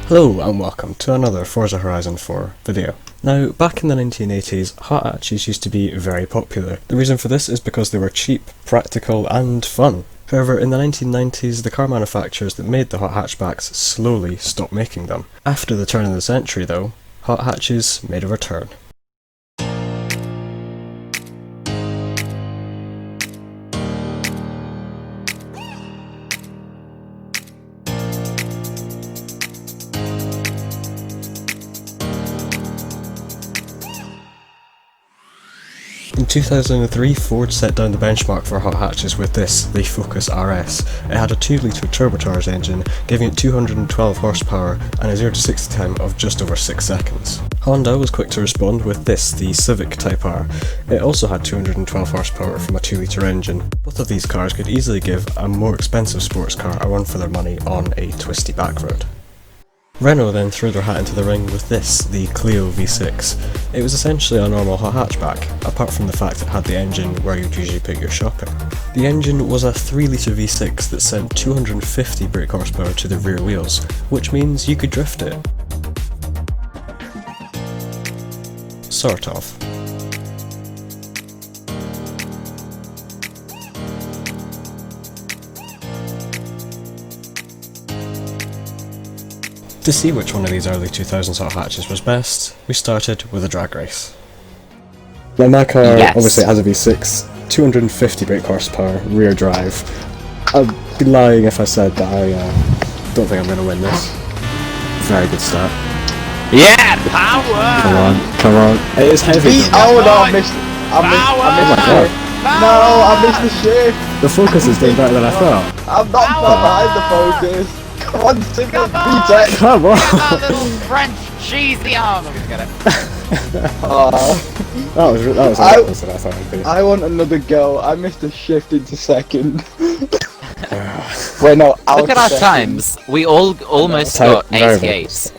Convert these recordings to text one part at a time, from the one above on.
Hello and welcome to another Forza Horizon 4 video. Now, back in the 1980s, hot hatches used to be very popular. The reason for this is because they were cheap, practical and fun. However, in the 1990s, the car manufacturers that made the hot hatchbacks slowly stopped making them. After the turn of the century though, hot hatches made a return. In 2003, Ford set down the benchmark for hot hatches with this, the Focus RS. It had a 2-litre turbocharged engine, giving it 212 horsepower and a 0 to 60 time of just over 6 seconds. Honda was quick to respond with this, the Civic Type R. It also had 212 horsepower from a 2-litre engine. Both of these cars could easily give a more expensive sports car a run for their money on a twisty back road. Renault then threw their hat into the ring with this, the Clio V6. It was essentially a normal hot hatchback, apart from the fact it had the engine where you'd usually put your shopping. The engine was a 3-litre V6 that sent 250 brake horsepower to the rear wheels, which means you could drift it. Sort of. To see which one of these early 2000s hot hatches was best, we started with a drag race. Now my car obviously has a V6, 250 brake horsepower, rear drive. I'd be lying if I said that I don't think I'm going to win this. Very good start. Yeah, power! Come on. It is heavy. Oh no, I missed it. No, I missed the shift. The Focus is doing better than I thought. I'm not behind the Focus. Come on, stick it, beat it. Come on! That little French cheesy arm. I'm gonna get it. That was reckless than I thought it would be. I want another go. I missed a shift into second. Wait, no, Look at our times. We almost got 88.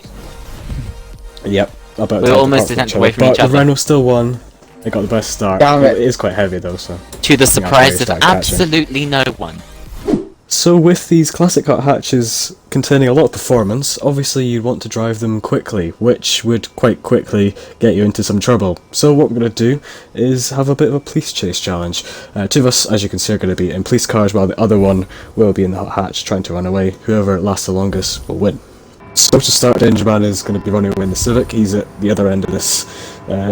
Yep, about we almost didn't away from each other. The Renault still won. They got the best start. Damn it. It is quite heavy though, so. To the surprise of absolutely no one. So with these classic hot hatches containing a lot of performance, obviously you'd want to drive them quickly, which would quite quickly get you into some trouble. So what we're going to do is have a bit of a police chase challenge. Two of us, as you can see, are going to be in police cars while the other one will be in the hot hatch trying to run away. Whoever lasts the longest will win. So to start, Dangerman is going to be running away in the Civic. He's at the other end of this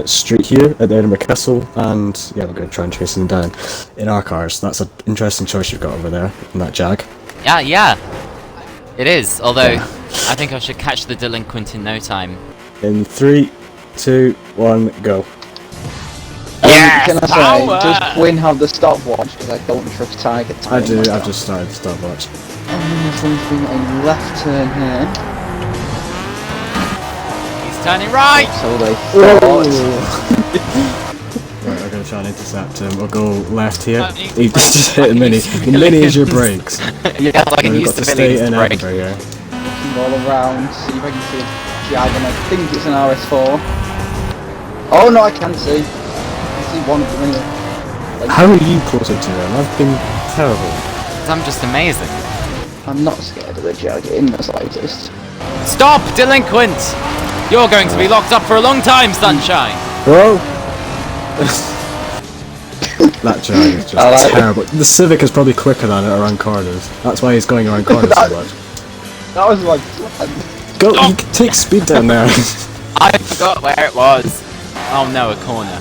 street here at the Edinburgh Castle, and yeah, we're going to try and chase him down in our cars. That's an interesting choice you've got over there in that Jag. Yeah, it is. Although I think I should catch the delinquent in no time. In 3, 2, 1, go. Yes, can I power! say, does Quinn have the stopwatch? Because I don't trust Tiger. I do. I've just started the stopwatch. There's something a left turn here. Turning right! So they thought. Right, we're going to try and intercept him. We'll go left here. He just hit the Mini. The Mini is your brakes. Yeah, like We've got to stay in Edinburgh here. Looking all around, see if I can see a Jag, and I think it's an RS4. Oh no, I can't see. I can see one of them anyway. Like, how are you closer to him? I've been terrible. I'm just amazing. I'm not scared of the Jag in the slightest. Stop, delinquent! You're going to be locked up for a long time, sunshine! Whoa! That Jag is just terrible. The Civic is probably quicker than it around corners. That's why he's going around corners so much. That was my plan. Go! You can take speed down there. I forgot where it was. Oh no, a corner.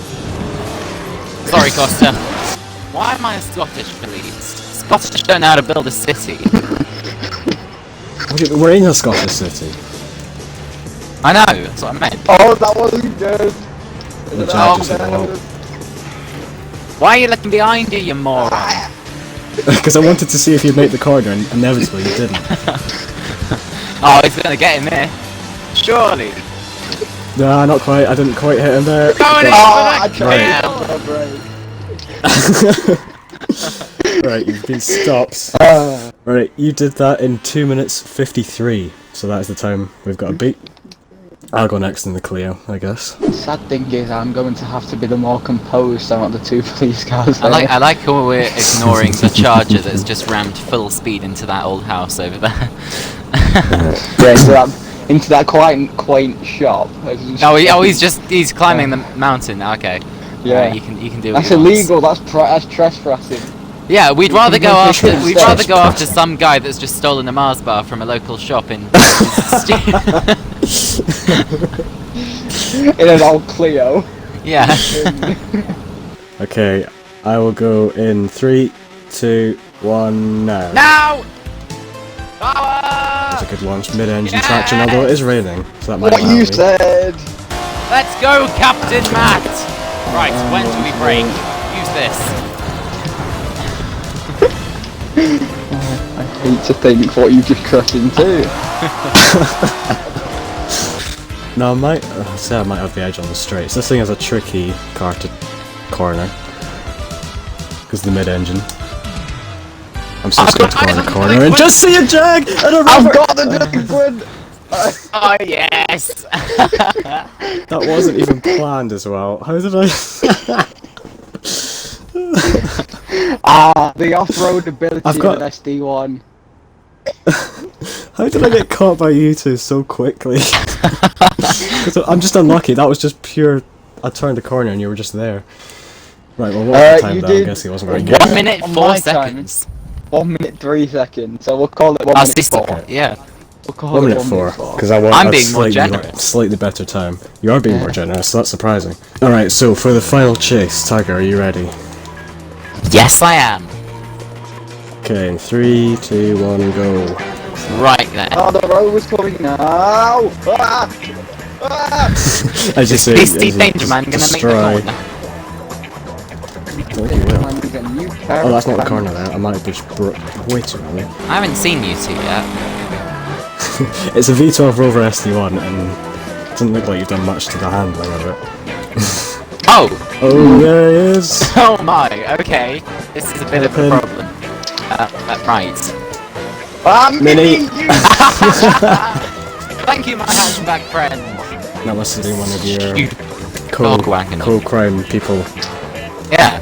Sorry, Costa. Why am I a Scottish police? Scottish don't know how to build a city. We're in a Scottish city. I know, that's what I meant. Oh, that wasn't good. The Jag just hit the wall. Why are you looking behind you, you moron? Because I wanted to see if you'd make the corner, and inevitably you didn't. Oh, he's gonna get in there. Surely. Nah, not quite. I didn't quite hit him there. Going in for the kill! Right, you've been stopped. Right, you did that in 2 minutes 53, so that is the time we've got to beat. I'll go next in the Clio, I guess. The sad thing is I'm going to have to be the more composed out of the two police cars there. I like how we're ignoring the charger that's just rammed full speed into that old house over there. Yeah, so into that quaint shop. He's climbing the mountain. Okay. Yeah, you can do. That's illegal. That's trespassing. Yeah, we'd rather go after some guy that's just stolen a Mars bar from a local shop in. In an old Clio. Yeah. Okay, I will go in 3, 2, 1 now. Now! That's a good launch, mid-engine traction, although it is raining, so that might What help you me. said! Let's go, Captain Matt! Right, when do we brake? Use this. I hate to think what you just crashed into. No, I might say I might have the edge on the straights. This thing has a tricky car to corner. Because the mid-engine. I'm so scared to corner corner and just see a jag and a rubber! I've got the liquid! Oh, yes! That wasn't even planned as well. How did I... The off-road ability I've got- of an SD1. How did I get caught by you two so quickly? 'Cause I'm just unlucky, that was just pure... I turned the corner and you were just there. Right, well what was the time you then? I did- guess it wasn't very good. 1 minute, On 4 my time. seconds. 1 minute 3 seconds, so we'll call it 1 minute 4. Yeah. We'll call 1 it minute 4, because I want I'm a being more slightly, generous. slightly better time. You are being more generous, so that's surprising. Alright, so for the final chase, Tiger, are you ready? Yes, I am. Okay, in 3, 2, 1, go. Right then. Oh, the road was coming now! Ah! Ah! As you say, This Dangerman gonna make the destroy. corner. I think you will. Man, he's a new Oh, that's not the character. corner there. I might have just broke way too early. I haven't seen you two yet. It's a V12 Rover SD1, and it doesn't look like you've done much to the handling of it. Oh! Oh, there he is! Oh my, okay. This is a bit of a Hairpin. problem. Right. Ah, Mini. you- Thank you, my hatchback friend. That must have been one of your You dog wagon. co-crime people. Yeah.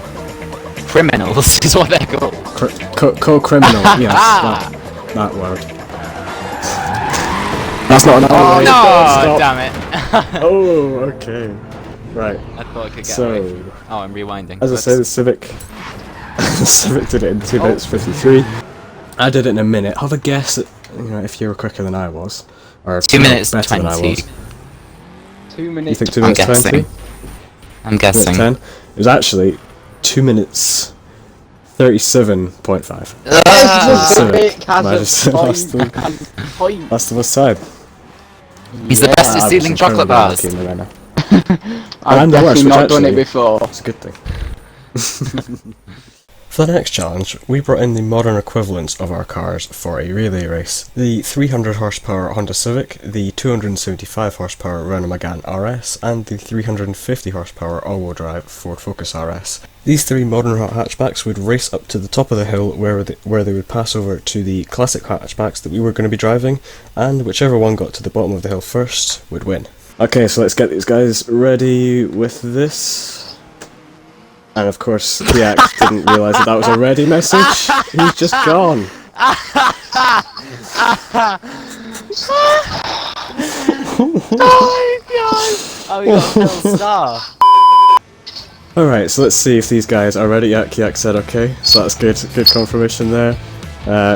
Criminals is what they're called. Co-criminal, yes, that word. That's not an Oh alleyway. no! Stop. Damn it. Oh, okay. Right. I thought I could get So, away from... Oh, I'm rewinding. as I say, the Civic... the Civic did it in 2 minutes 53. I did it in a minute. Have a guess at, if you were quicker than I was. Or 2 minutes better than I 20. was. 2 minutes. You think 2 I'm minutes 20? guessing. I'm guessing. 10? It was actually 2 minutes 37.5. Yes, the Civic has Managed a to last them. point. That's the most time. He's the best at I was stealing chocolate incredibly bars. lucky in the runner. I've And the worst, definitely which not done it actually- before. It's a good thing. For the next challenge, we brought in the modern equivalents of our cars for a relay race. The 300 horsepower Honda Civic, the 275 horsepower Renault Megane RS, and the 350 horsepower all-wheel drive Ford Focus RS. These three modern hot hatchbacks would race up to the top of the hill where they would pass over to the classic hot hatchbacks that we were going to be driving, and whichever one got to the bottom of the hill first would win. Okay, so let's get these guys ready with this. And of course, Kiak didn't realise that was a ready message. He's just gone. Oh, we got a full star. Alright, so let's see if these guys are ready. Yeah, Kiak said okay, so that's good. Good confirmation there.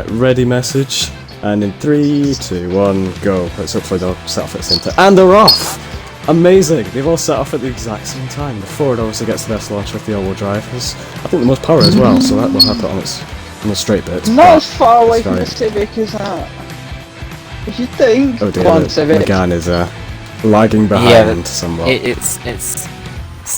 Ready message. And in 3, 2, 1, go. Let's hopefully they'll set off at the same time. And they're off! Amazing! They've all set off at the exact same time. The Ford obviously gets the best launch with the all-wheel drive. Has, I think, the most power as well, so that will have it on the straight bits. Not but as far away it's from the very- Civic as that. If you think. Oh dear, Come on, the Civic. Megane is lagging behind somewhat. It's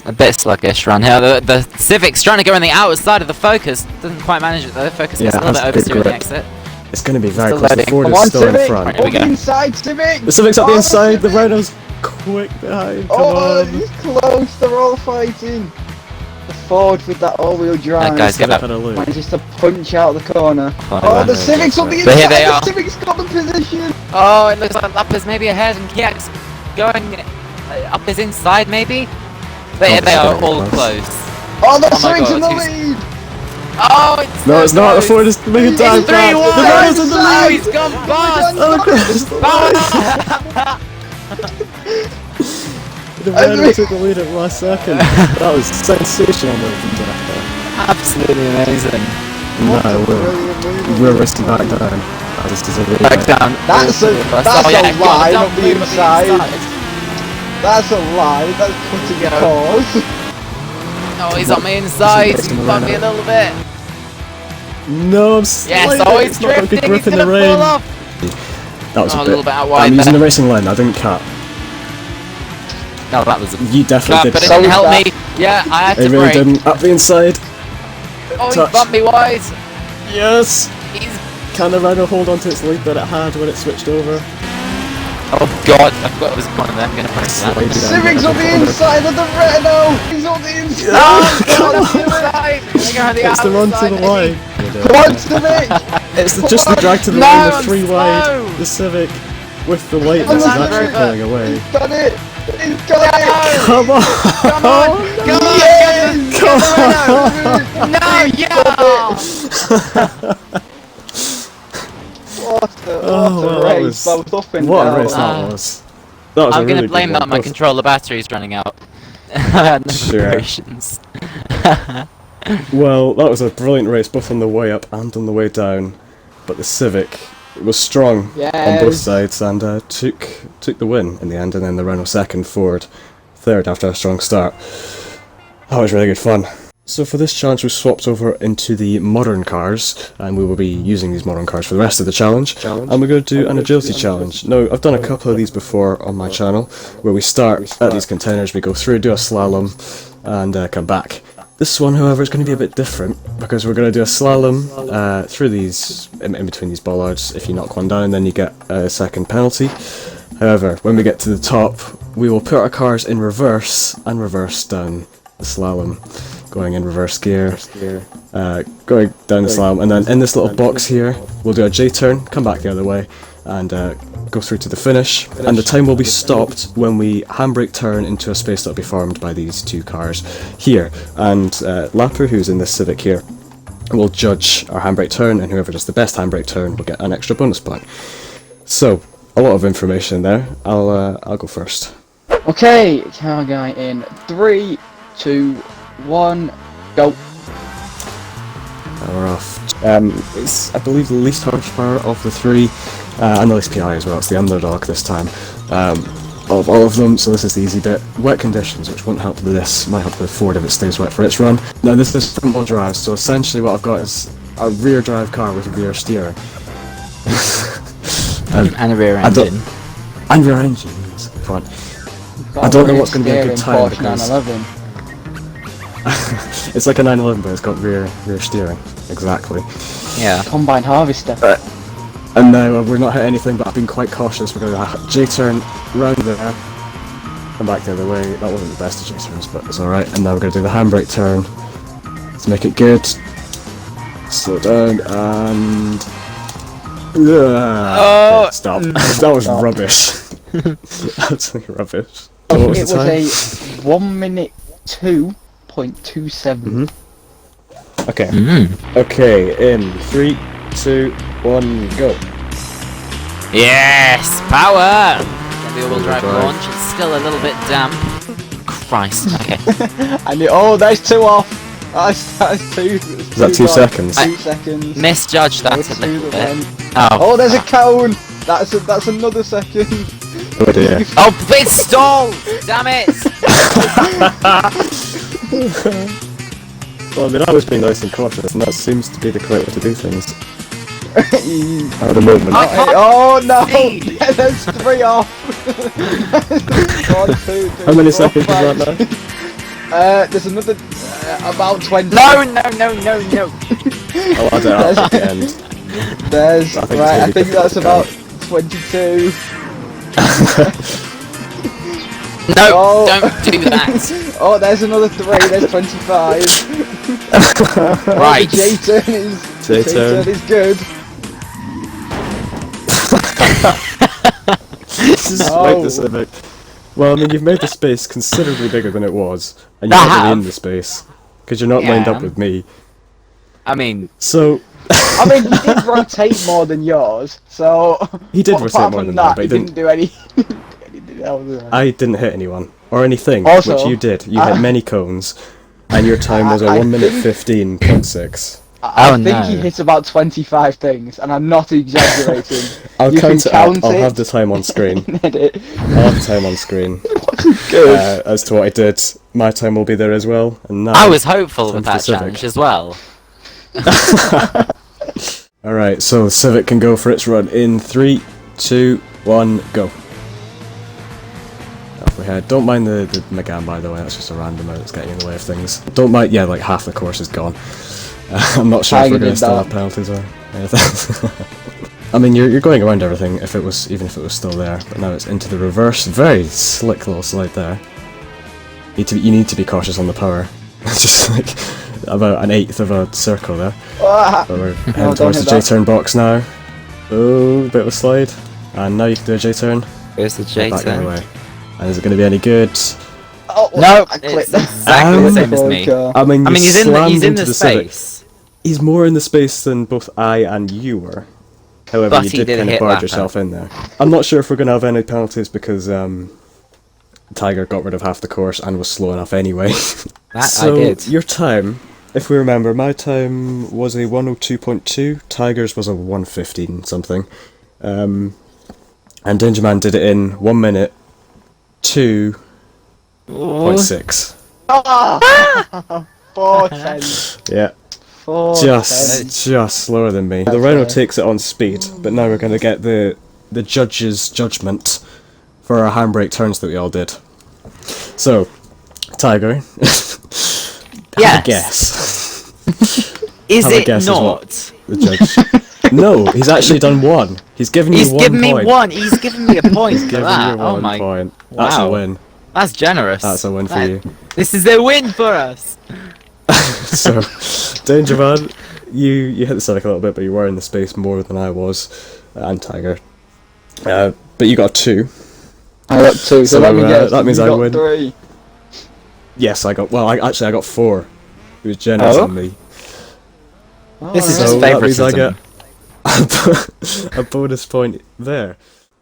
a bit sluggish around here. The Civic's trying to go on the outside of the Focus. Doesn't quite manage it though. Focus gets Yeah, a little it bit has good oversteer at the grip. exit. It's going to be very Still close. The loading. Ford Come is on, still Civic! in front. Right, here we On the go. inside, Civic! The Civic's up the Oh, inside. The Civic! Renault's quick behind. Come Oh, on. he's close. They're all fighting. The Ford with that all-wheel drive. Guys, get up. Had a look. Manages to punch out the corner. Oh, Oh, the no, Civic's on the but inside. here they are. The Civic's got the position. Oh, it looks like Lapa's maybe ahead and Kiak's going up his inside maybe. They are all close. Oh, the Oh my Civic's in God, the who's- lead. Oh, it's No, it's not. The Ford is making time. It's 3-1. The Renault's in the Oh, lead. he's gone past. The Renault took the lead at last second. That was sensational movement there. Absolutely amazing. No, we're risking back down. This is a really Back down. That's a lie, not the inside. inside. That's a lie. That's cutting a pause. Oh, he's on the inside. He's bumped me a little bit. No, I'm sliding. Yes, oh, he's It's not like a drifting. grip He's in gonna the rain. fall off. That was Oh, a a little bit. bit out wide I'm using there. the racing line. I didn't cap. No, that was a You definitely but did. it didn't help me. Yeah, I had It to really brake. didn't. Up the inside. Oh, he touch. bumped me wide. Yes. He's... Can the Renault hold on to its lead that it had when it switched over? Oh god, I forgot it was one of them. I'm gonna press that. Slide down. Civic's on the inside of the Renault. He's on the inside. Oh, Come God, the inside. It's the run to the line. Come on, Civic. It's just the drag to the No, line, the I'm 3 wide, slow. the Civic with the lightness is Come on, actually Rover. pulling away. He's done it. He's got it. Come on! Come on! Come on! Yes. No, yeah! What a well, that race, was- both up and What down. a race that was. That was I'm a gonna really blame good that one. on my Both- controller battery's running out. I had no Sure. preparations. Well, that was a brilliant race, both on the way up and on the way down. But the Civic was strong on both Yes. sides and took the win in the end, and then the Renault second, Ford third after a strong start. That was really good fun. So for this challenge we swapped over into the modern cars, and we will be using these modern cars for the rest of the challenge. And we're going to do an agility challenge. Now, I've done a couple of these before on my channel, where we start at these containers, we go through, do a slalom, and come back. This one, however, is going to be a bit different, because we're going to do a slalom through these, in between these bollards. If you knock one down, then you get a second penalty. However, when we get to the top, we will put our cars in reverse and reverse down the slalom, going in reverse gear, going down the slalom, and then in this little box here, we'll do a J-turn, come back the other way, and go through to the finish. And the time will be stopped when we handbrake turn into a space that will be formed by these two cars here. And Lapper, who's in this Civic here, will judge our handbrake turn, and whoever does the best handbrake turn will get an extra bonus point. So, a lot of information there. I'll go first. Okay, car guy in 3, 2, 1, go. We're off. It's, I believe, the least horsepower of the three, and the least PI as well. It's the underdog this time, of all of them, so this is the easy bit. Wet conditions, which won't help with this, might help with Ford if it stays wet for its run. Now this is front wheel drive, so essentially what I've got is a rear drive car with rear steering. And a rear I don't- engine. And rear engine, yes, fine. I don't know what's going to be a good time Porsche because 911. it's like a 911 but it's got rear steering, exactly. Yeah. Combine harvester. And now we're not hit anything, but I've been quite cautious. We're going to J-turn round there, come back the other way. That wasn't the best of J-turns, but it's alright. And now we're going to do the handbrake turn to make it good. Slow down and... Oh! Okay, stop. That was rubbish. Absolutely rubbish. So what was It the time? was a 1 minute 2.27. Okay. Okay, in 3, 2, 1, go. Yes! Power! Get the all-wheel drive Drive. launch. It's still a little bit damp. Christ. Okay. And oh, there's 2 off. That's 2. Is that 2 seconds? 2 seconds. Misjudged that There's a 2 little that bit. went. Oh. Oh, there's a cone. That's another second. Oh dear. Oh, it's stalled! Damn it! Well, I mean, I was being nice and cautious, and that seems to be the correct way to do things. At the moment. I can't Oh no! see. Yeah, there's 3 off. 1, 2, 3, How many 4, seconds is 5. that now? There's another about 20. No! I'll add it up at the end. There's I think it's right. gonna I be think that's difficult. about 22. No! Oh. Don't do that! Oh, there's another 3. There's 25. Right. J-turn is J-turn. is good. This is Oh. like the Civic. Well, I mean, you've made the space considerably bigger than it was, and you're I not really have. in the space, because you're not lined Yeah. up with me. I mean, So I mean, he did rotate more than yours, so... he did But rotate apart more from than that, that, but he didn't do any... anything else. I didn't hit anyone or anything, Also, which you did. You hit many cones, and your time was a I 1 minute think- 15.6. I Oh, think no. he hit about 25 things, and I'm not exaggerating. I'll You count can it up. count I'll it. have the time on screen. Edit. I'll have the time on screen Good. as to what I did. My time will be there as well. And now, I was hopeful with time that for Civic. challenge as well. Alright, so Civic can go for its run in 3, 2, 1, go. Off we head. Don't mind the Megane, by the way, that's just a random out that's getting in the way of things. Don't mind, yeah, like half the course is gone. I'm not sure if Tiger we're going to did still that. have penalties or anything. I mean, you're going around everything if it was, even if it was still there, but now it's into the reverse. Very slick little slide there. You need to be cautious on the power. Just like about an eighth of a circle there. Ah, But we're heading don't towards hit the that. J-turn box now. Oh, bit of a slide. And now you can do a J-turn. Here's the J Back the other turn. way. And is it going to be any good? oh, No, I it's clicked exactly the same as me. I mean, I mean, he's in slammed the into Civic. space, He's more in the space than both I and you were. However, But you he did did kind of hit barge Lapper. yourself in there. I'm not sure if we're going to have any penalties because Tiger got rid of half the course and was slow enough anyway. That So, I did. your time, if we remember, my time was a 102.2, Tiger's was a 115 something. And Dangerman did it in 1 minute 2.6. Ah! 4 tenths. Yeah, 4 just slower than me. The Renault takes it on speed, but now we're going to get the judge's judgment for our handbrake turns that we all did. So, Tiger, have a Yes. guess. Is Have a it guess as well. not? The judge. No, he's actually done one. He's given you He's one given me point. one. He's given me a point for Given that. you Oh one my! point. That's a wow. win. That's generous. That's a win for That- you. This is a win for us. So, Dangerman, you hit the Civic a little bit, but you were in the space more than I was, and Tiger. But you got a 2. I got 2, so So, let me guess. that means you I got win. 3. Yes, I got. Well, I got 4. He was generous Oh? on me. This is So just that means I favoritism. get a bonus point there.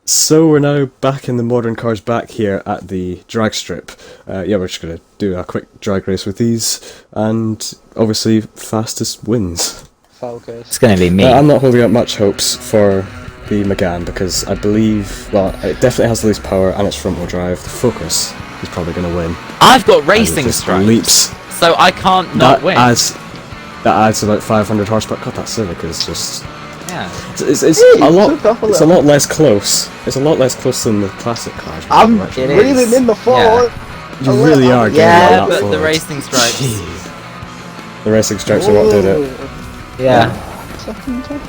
So we're now back in the modern cars back here at the drag strip. Yeah, we're just going to do a quick drag race with these, and obviously fastest wins. Focus. It's gonna be me. I'm not holding up much hopes for the Megane because I believe, well, it definitely has the least power and it's front wheel drive. The Focus is probably going to win. I've got And it racing just stripes, leaps. so I can't not win. That adds about 500 horsepower. God, that Civic is just. Yeah. It's Hey, a lot. took off a It's a little. lot less close. It's a lot less close than the classic cars. I'm actually. It is. reeling in the forward. You really are getting Yeah, on that but the forward. racing stripes. Jeez. The racing stripes are what did it. Yeah. Second time.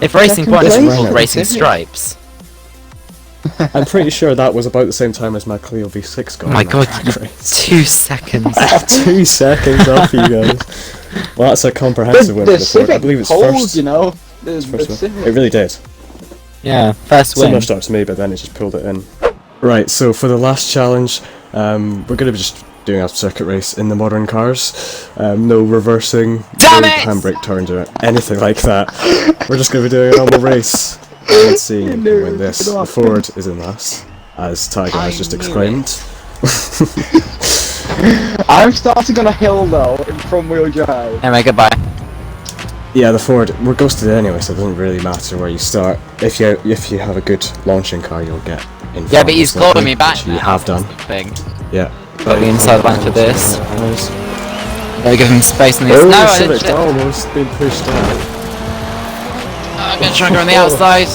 If Racing Second Point is place? called Racing Isn't it? Stripes. I'm pretty sure that was about the same time as my Clio V6 got. Oh my in that god, drag race. 2 seconds. 2 seconds off you guys. Well, that's a comprehensive win for The the Ford. I Civic believe it's holds, first. you know. The First one. Civic. It really did. Yeah, first win. Similar start to me, but then it just pulled it in. Right, so for the last challenge, we're going to be just doing a circuit race in the modern cars. No reversing, Damn no it! handbrake turns or anything like that. We're just going to be doing a normal race and seeing who can win this. The Ford is in last, as Tiger has just knew exclaimed. I'm starting on a hill though, in front wheel drive. Anyway, goodbye. Yeah, the Ford, we're ghosted anyway, so it doesn't really matter where you start. If you have a good launching car, you'll get in Yeah, front, but he's most likely, clawing me back which you now. have done. Thing. Yeah. Got the inside line for this. Nice. Gotta give him space on these. Oh, No, I Civic's didn't. almost been pushed out. I'm gonna try and go on the outside.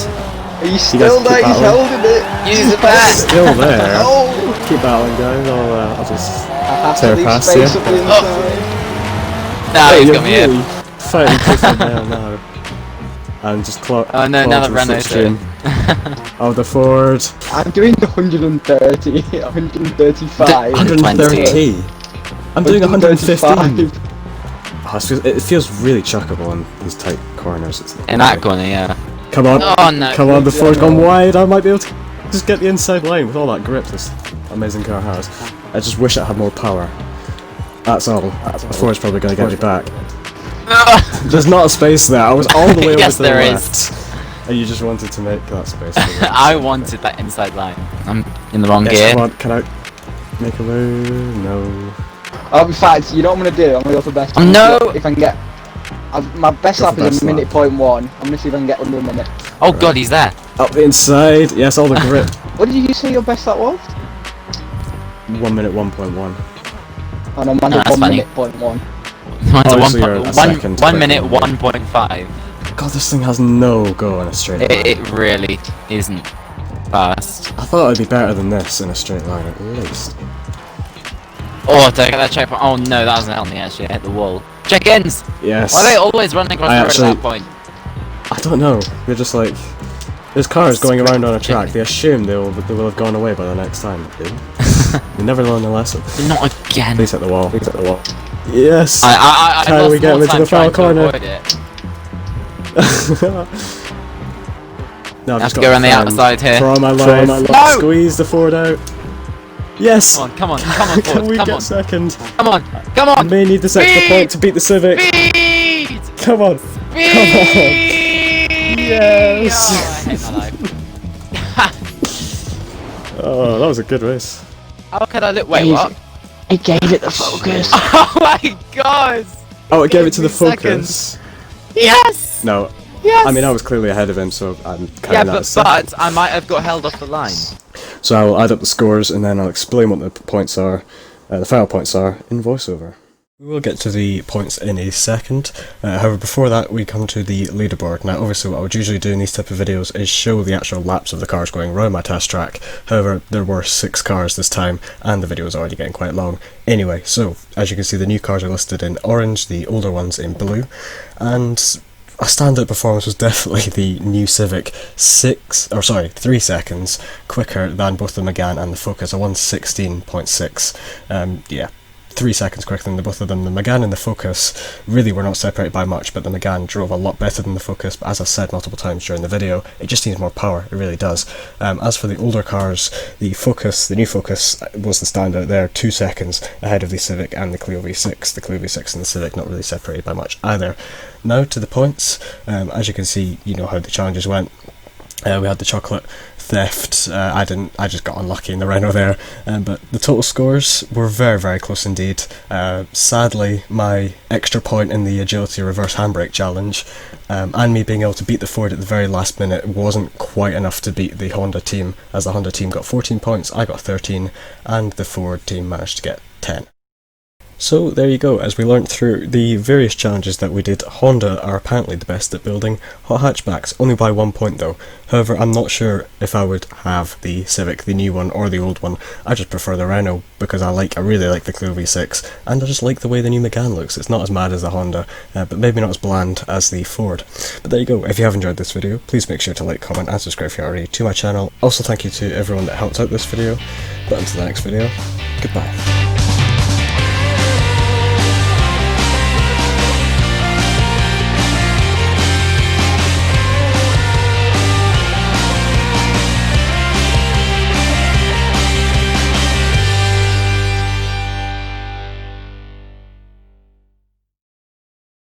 He's You guys still there, keep he's battling. holding it. Use the back. Still there. Oh! Keep battling, guys. I'll just I have tear to leave past space you. up the inside. No, he's You're got me here. really fighting tooth and nail now. And just claw. Oh no, now that Renault's stream. Oh, the Ford. I'm doing 130, 135. 130. I'm doing 115. 135. Oh, it feels really chuckable in these tight corners. It's In that corner, yeah. Come on. Oh no. Come on, the Ford's gone wide. I might be able to just get the inside line with all that grip this amazing car has. I just wish it had more power. That's all. The Ford's probably going to get me back. There's not a space there. I was all the way over Yes, to the there left. is. And you just wanted to make that space. I wanted that inside line. I'm in the wrong Yes, gear. come on, can I make a move? No. In fact, you know what I'm gonna do? I'm gonna go for best. Oh, no! If I can get, my best Go lap for is best a minute lap. point one. I'm gonna see if I can get under a minute. Oh god, he's there. Up the inside. Yes, all the grip. What did you say your best lap was? 1 minute 1.1. Oh no, mine's No, a that's 1 funny. minute point one. Mine's a Oh, so you're a second 1 quicker minute than me. 1.5. God, this thing has no go in a straight line. It really isn't fast. I thought it'd be better than this in a straight line at least. Oh, did I get that checkpoint? Oh no, that doesn't help me actually. I hit the wall. Check-ins! Yes. Why are they always running across the road at that point? I don't know. They're just like, there's cars going around on a track. They assume they will have gone away by the next time. They never learn the lesson. Not again. Please hit the wall. Please hit the wall. Yes. I Can lost we get more him into time the foul trying to corner? avoid it. No, I've Have just to got go around the fan. outside here. For all my life. No! Squeeze the Ford out. Yes. Come on, Can Ford, we come get on. second? Come on, come I on! may need this extra Speed! point to beat the Civic. Speed! Come on. Speed! Yes. Oh, I hate my life. Oh, that was a good race. How could I look? Wait, what? I gave it the focus. Oh my god! Oh, it gave it to the Give me focus. Yes! No. Yes! I mean, I was clearly ahead of him, so I'm counting Yeah, that as but second. I might have got held off the line. So I will add up the scores and then I'll explain what the points are, the final points are, in voiceover. We will get to the points in a second. However, before that, we come to the leaderboard. Now, obviously, what I would usually do in these type of videos is show the actual laps of the cars going around my test track. However, there were 6 cars this time, and the video is already getting quite long. Anyway, so, as you can see, the new cars are listed in orange, the older ones in blue, and a standout performance was definitely the new Civic 3 seconds quicker than both the Megane and the Focus. I won 16.6. Yeah, 3 seconds quicker than the both of them. The Megane and the Focus really were not separated by much, but the Megane drove a lot better than the Focus, but as I said multiple times during the video, it just needs more power, it really does. As for the older cars, the Focus, the new Focus, was the standout there, 2 seconds ahead of the Civic and the Clio V6. The Clio V6 and the Civic not really separated by much either. Now to the points. As you can see, you know how the challenges went. We had the chocolate theft. I just got unlucky in the Renault there, but the total scores were very, very close indeed. Sadly, my extra point in the agility reverse handbrake challenge, and me being able to beat the Ford at the very last minute, wasn't quite enough to beat the Honda team, as the Honda team got 14 points, I got 13, and the Ford team managed to get 10. So there you go, as we learnt through the various challenges that we did, Honda are apparently the best at building hot hatchbacks, only by 1 point though. However, I'm not sure if I would have the Civic, the new one, or the old one. I just prefer the Renault, because I really like the Clio V6, and I just like the way the new Megane looks. It's not as mad as the Honda, but maybe not as bland as the Ford. But there you go, if you have enjoyed this video, please make sure to like, comment, and subscribe if you already to my channel. Also thank you to everyone that helped out this video, but until the next video, goodbye.